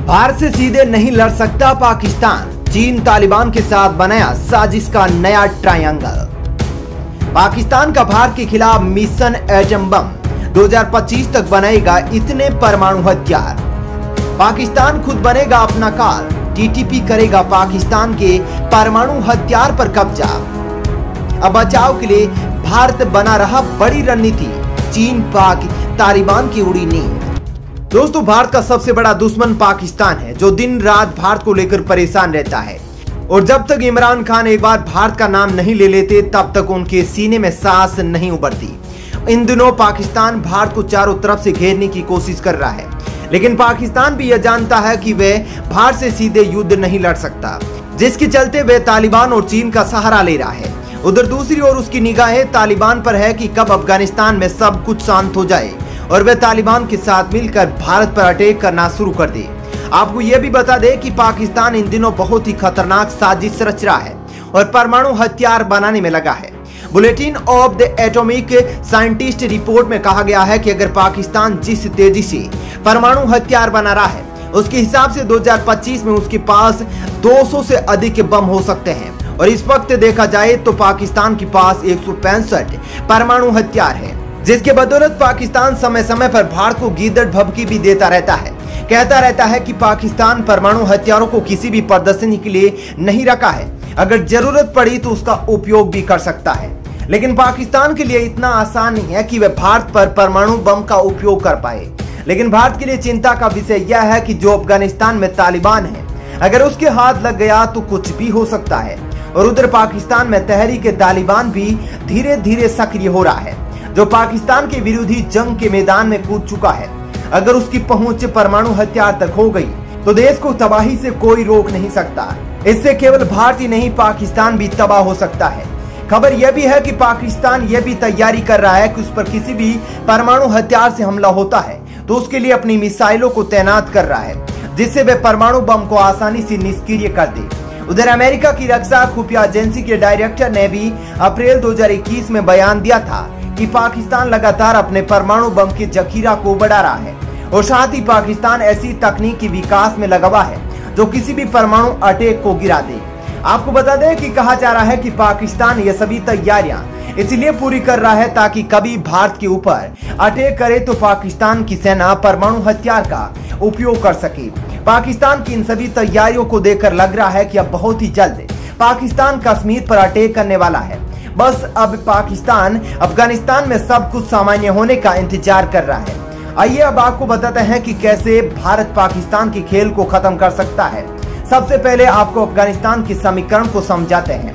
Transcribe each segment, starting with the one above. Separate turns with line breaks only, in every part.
भारत से सीधे नहीं लड़ सकता पाकिस्तान, चीन तालिबान के साथ बनाया साजिश का नया ट्रायंगल। पाकिस्तान का भारत के खिलाफ मिशन एटम बम 2025 तक बनाएगा इतने परमाणु हथियार। पाकिस्तान खुद बनेगा अपना काल, टीटीपी करेगा पाकिस्तान के परमाणु हथियार पर कब्जा। अब बचाव के लिए भारत बना रहा बड़ी रणनीति, चीन पाक तालिबान की उड़ी नींद। दोस्तों, भारत का सबसे बड़ा दुश्मन पाकिस्तान है, जो दिन रात भारत को लेकर परेशान रहता है। और जब तक इमरान खान एक बार भारत का नाम नहीं ले लेते, तब तक उनके सीने में सांस नहीं उभरती। इन दिनों पाकिस्तान भारत को चारों तरफ से घेरने की कोशिश कर रहा है, लेकिन पाकिस्तान भी यह जानता है कि वह भारत से सीधे युद्ध नहीं लड़ सकता, जिसके चलते वह तालिबान और चीन का सहारा ले रहा है। उधर दूसरी ओर उसकी निगाहें तालिबान पर है कि कब अफगानिस्तान में सब कुछ शांत हो जाए और वह तालिबान के साथ मिलकर भारत पर अटैक करना शुरू कर दे। आपको यह भी बता दें कि पाकिस्तान इन दिनों बहुत ही खतरनाक साजिश रच रहा है और परमाणु हथियार बनाने में लगा है। Bulletin of the atomic scientist report में कहा गया है कि अगर पाकिस्तान जिस तेजी से परमाणु हथियार बना रहा है, उसके हिसाब से 2025 में उसके पास 200 से अधिक बम हो सकते हैं। और इस वक्त देखा जाए तो पाकिस्तान के पास 165 परमाणु हथियार है, जिसके बदौलत पाकिस्तान समय समय पर भारत को गीदड़ भभकी भी देता रहता है। कहता रहता है कि पाकिस्तान परमाणु हथियारों को किसी भी प्रदर्शनी के लिए नहीं रखा है, अगर जरूरत पड़ी तो उसका उपयोग भी कर सकता है। लेकिन पाकिस्तान के लिए इतना आसान नहीं है कि वह भारत पर परमाणु बम का उपयोग कर पाए। लेकिन भारत के लिए चिंता का विषय यह है कि जो अफगानिस्तान में तालिबान है, अगर उसके हाथ लग गया तो कुछ भी हो सकता है। और उधर पाकिस्तान में तहरीक तालिबान भी धीरे धीरे सक्रिय हो रहा है, जो पाकिस्तान के विरोधी जंग के मैदान में कूद चुका है। अगर उसकी पहुंच परमाणु हथियार तक हो गई तो देश को तबाही से कोई रोक नहीं सकता। इससे केवल भारत ही नहीं, पाकिस्तान भी तबाह हो सकता है। खबर यह भी है कि पाकिस्तान यह भी तैयारी कर रहा है कि उस पर किसी भी परमाणु हथियार से हमला होता है तो उसके लिए अपनी मिसाइलों को तैनात कर रहा है, जिससे वह परमाणु बम को आसानी से निष्क्रिय कर दे। उधर अमेरिका की रक्षा खुफिया एजेंसी के डायरेक्टर ने भी अप्रैल 2021 में बयान दिया था कि पाकिस्तान लगातार अपने परमाणु बम के जखीरा को बढ़ा रहा है और साथ ही पाकिस्तान ऐसी तकनीक के विकास में लगा हुआ है जो किसी भी परमाणु अटैक को गिरा दे। आपको बता दें कि कहा जा रहा है कि पाकिस्तान ये सभी तैयारियां इसलिए पूरी कर रहा है ताकि कभी भारत के ऊपर अटैक करे तो पाकिस्तान की सेना परमाणु हथियार का उपयोग कर सके। पाकिस्तान की इन सभी तैयारियों को देखकर लग रहा है कि अब बहुत ही जल्द पाकिस्तान कश्मीर पर अटैक करने वाला है। बस अब पाकिस्तान अफगानिस्तान में सब कुछ सामान्य होने का इंतजार कर रहा है। आइए अब आपको बताते हैं कि कैसे भारत पाकिस्तान के खेल को खत्म कर सकता है। सबसे पहले आपको अफगानिस्तान के समीकरण को समझाते हैं।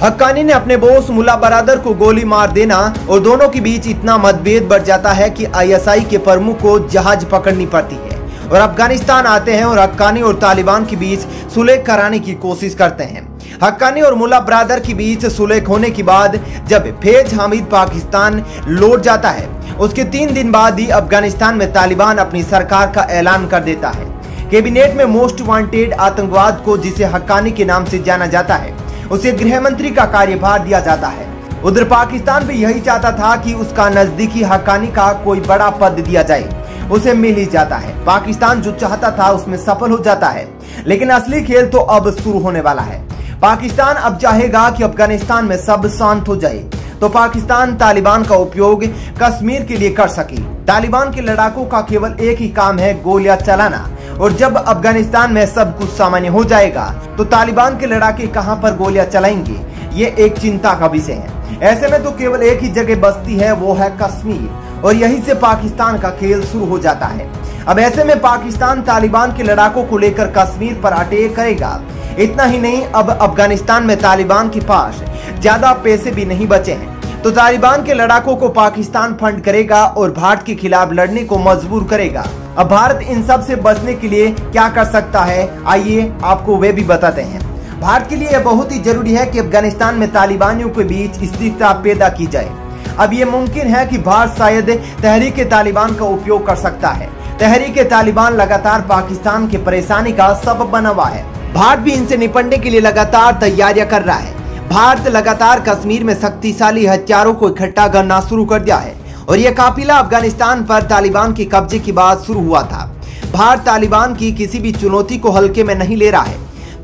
हक्कानी ने अपने बोस मुल्ला बरादर को गोली मार देना और दोनों के बीच इतना मतभेद बढ़ जाता है कि आईएसआई के प्रमुख को जहाज पकड़नी पड़ती है और अफगानिस्तान आते हैं और हक्कानी और तालिबान के बीच सुलह कराने की कोशिश करते हैं। हक्कानी और मुल्ला बरादर के बीच सुलह होने के बाद जब फैज हामिद पाकिस्तान लौट जाता है, उसके 3 दिन बाद ही अफगानिस्तान में तालिबान अपनी सरकार का ऐलान कर देता है। कैबिनेट में मोस्ट वांटेड आतंकवाद को, जिसे हक्कानी के नाम से जाना जाता है, उसे गृह मंत्री का कार्यभार दिया जाता है। उधर पाकिस्तान भी यही चाहता था कि उसका नजदीकी हक्कानी का कोई बड़ा पद दिया जाए, उसे मिल ही जाता है। पाकिस्तान जो चाहता था उसमें सफल हो जाता है। लेकिन असली खेल तो अब शुरू होने वाला है। पाकिस्तान अब चाहेगा कि अफगानिस्तान में सब शांत हो जाए तो पाकिस्तान तालिबान का उपयोग कश्मीर के लिए कर सके। तालिबान के लड़ाकों का केवल एक ही काम है, गोलियां चलाना। और जब अफगानिस्तान में सब कुछ सामान्य हो जाएगा तो तालिबान के लड़ाके कहां पर गोलियां चलाएंगे, ये एक चिंता का विषय है। ऐसे में तो केवल एक ही जगह बचती है, वो है कश्मीर, और यहीं से पाकिस्तान का खेल शुरू हो जाता है। अब ऐसे में पाकिस्तान तालिबान के लड़ाकों को लेकर कश्मीर पर अटैक करेगा। इतना ही नहीं, अब अफगानिस्तान में तालिबान के पास ज्यादा पैसे भी नहीं बचे हैं, तो तालिबान के लड़ाकों को पाकिस्तान फंड करेगा और भारत के खिलाफ लड़ने को मजबूर करेगा। अब भारत इन सब से बचने के लिए क्या कर सकता है, आइए आपको वे भी बताते हैं। भारत के लिए यह बहुत ही जरूरी है कि अफगानिस्तान में तालिबानियों के बीच स्थिरता पैदा की जाए। अब ये मुमकिन है कि भारत शायद तहरीक तालिबान का उपयोग कर सकता है। तहरीक तालिबान लगातार पाकिस्तान की परेशानी का सबब बना हुआ है। भारत भी इनसे निपटने के लिए लगातार तैयारियां कर रहा है। भारत लगातार कश्मीर में शक्तिशाली हथियारों को इकट्ठा करना शुरू कर दिया है और यह काफिला अफगानिस्तान पर तालिबान के कब्जे की बात शुरू हुआ था। भारत तालिबान की किसी भी चुनौती को हल्के में नहीं ले रहा है।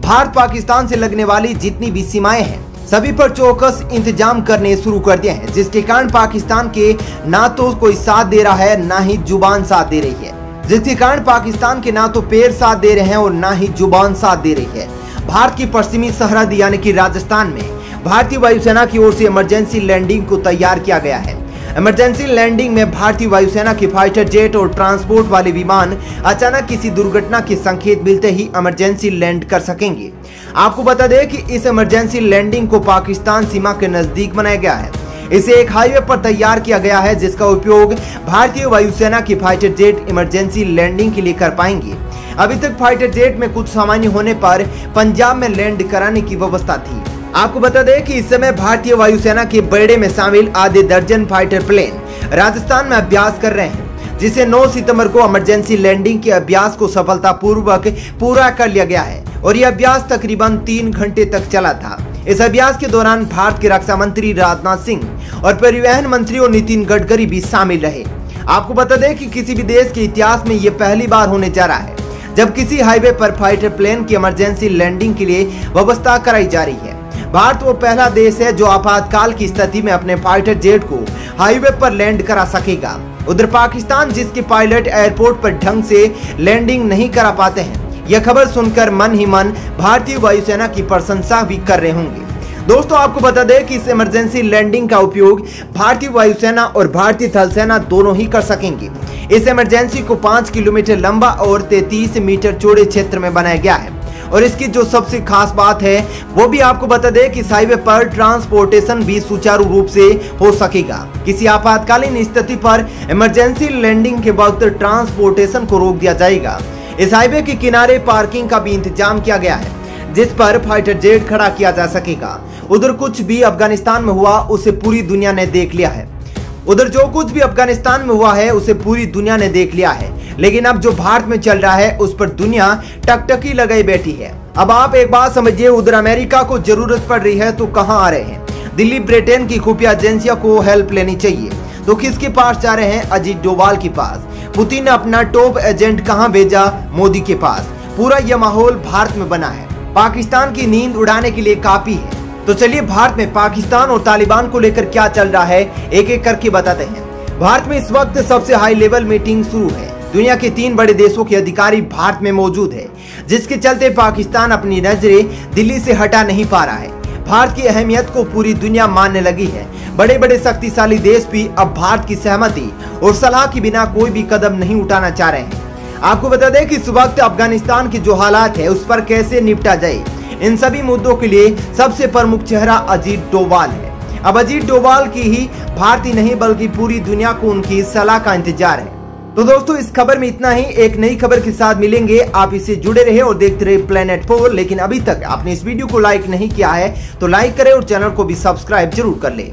भारत पाकिस्तान से लगने वाली जितनी भी सीमाएं हैं सभी पर चौकस इंतजाम करने शुरू कर दिए हैं, जिसके कारण पाकिस्तान के ना तो कोई साथ दे रहा है ना ही जुबान साथ दे रही है, जिसके कारण पाकिस्तान के ना तो पैर साथ दे रहे हैं और ना ही जुबान साथ दे रही है। भारत की पश्चिमी सरहद यानी कि राजस्थान में भारतीय वायुसेना की ओर से इमरजेंसी लैंडिंग को तैयार किया गया है। इमरजेंसी लैंडिंग में भारतीय वायुसेना के फाइटर जेट और ट्रांसपोर्ट वाले विमान अचानक किसी दुर्घटना के संकेत मिलते ही इमरजेंसी लैंड कर सकेंगे। आपको बता दें कि इस इमरजेंसी लैंडिंग को पाकिस्तान सीमा के नजदीक बनाया गया है। इसे एक हाईवे पर तैयार किया गया है, जिसका उपयोग भारतीय वायुसेना के फाइटर जेट इमरजेंसी लैंडिंग के लिए कर पाएंगे। अभी तक फाइटर जेट में कुछ सामान्य होने पर पंजाब में लैंड कराने की व्यवस्था थी। आपको बता दें कि इस समय भारतीय वायुसेना के बेड़े में शामिल आधे दर्जन फाइटर प्लेन राजस्थान में अभ्यास कर रहे हैं, जिसे 9 सितंबर को इमरजेंसी लैंडिंग के अभ्यास को सफलतापूर्वक पूरा कर लिया गया है और यह अभ्यास तकरीबन 3 घंटे तक चला था। इस अभ्यास के दौरान भारत के रक्षा मंत्री राजनाथ सिंह और परिवहन मंत्री और नितिन गडकरी भी शामिल रहे। आपको बता दें कि किसी भी देश के इतिहास में यह पहली बार होने जा रहा है जब किसी हाईवे पर फाइटर प्लेन की इमरजेंसी लैंडिंग के लिए व्यवस्था कराई जा रही है। भारत वो पहला देश है जो आपातकाल की स्थिति में अपने फाइटर जेट को हाईवे पर लैंड करा सकेगा। उधर पाकिस्तान, जिसके पायलट एयरपोर्ट पर ढंग से लैंडिंग नहीं करा पाते हैं, यह खबर सुनकर मन ही मन भारतीय वायुसेना की प्रशंसा भी कर रहे होंगे। दोस्तों, आपको बता दें कि इस इमरजेंसी लैंडिंग का उपयोग भारतीय वायुसेना और भारतीय थल सेना दोनों ही कर सकेंगे। इस इमरजेंसी को 5 किलोमीटर लंबा और 33 मीटर चौड़े क्षेत्र में बनाया गया है और इसकी जो सबसे खास बात है वो भी आपको बता दें कि इस हाईवे पर ट्रांसपोर्टेशन भी सुचारू रूप से हो सकेगा। किसी आपातकालीन स्थिति पर इमरजेंसी लैंडिंग के वक्त ट्रांसपोर्टेशन को रोक दिया जाएगा। इस हाईवे के किनारे पार्किंग का भी इंतजाम किया गया है, जिस पर फाइटर जेट खड़ा किया जा सकेगा। उधर कुछ भी अफगानिस्तान में हुआ उसे पूरी दुनिया ने देख लिया है। उधर जो कुछ भी अफगानिस्तान में हुआ है उसे पूरी दुनिया ने देख लिया है, लेकिन अब जो भारत में चल रहा है उस पर दुनिया टकटकी लगाई बैठी है। अब आप एक बात समझिए, उधर अमेरिका को जरूरत पड़ रही है तो कहां आ रहे हैं? दिल्ली ब्रिटेन की खुफिया एजेंसियों को हेल्प लेनी चाहिए तो किसके पास जा रहे हैं? अजीत डोभाल के पास। पुतिन ने अपना टॉप एजेंट कहां भेजा? मोदी के पास। पूरा यह माहौल भारत में बना है, पाकिस्तान की नींद उड़ाने के लिए काफी है। तो चलिए भारत में पाकिस्तान और तालिबान को लेकर क्या चल रहा है एक एक करके बताते हैं। भारत में इस वक्त सबसे हाई लेवल मीटिंग शुरू है। दुनिया के 3 बड़े देशों के अधिकारी भारत में मौजूद है, जिसके चलते पाकिस्तान अपनी नजरें दिल्ली से हटा नहीं पा रहा है। भारत की अहमियत को पूरी दुनिया मानने लगी है। बड़े बड़े शक्तिशाली देश भी अब भारत की सहमति और सलाह के बिना कोई भी कदम नहीं उठाना चाह रहे हैं। आपको बता दें कि इस वक्त अफगानिस्तान के जो हालात है उस पर कैसे निपटा जाए, इन सभी मुद्दों के लिए सबसे प्रमुख चेहरा अजीत डोभाल है। अब अजीत डोभाल की ही भारत ही नहीं बल्कि पूरी दुनिया को उनकी सलाह का इंतजार है। तो दोस्तों, इस खबर में इतना ही। एक नई खबर के साथ मिलेंगे। आप इससे जुड़े रहे और देखते रहे प्लेनेट 4। लेकिन अभी तक आपने इस वीडियो को लाइक नहीं किया है तो लाइक करें और चैनल को भी सब्सक्राइब जरूर कर ले।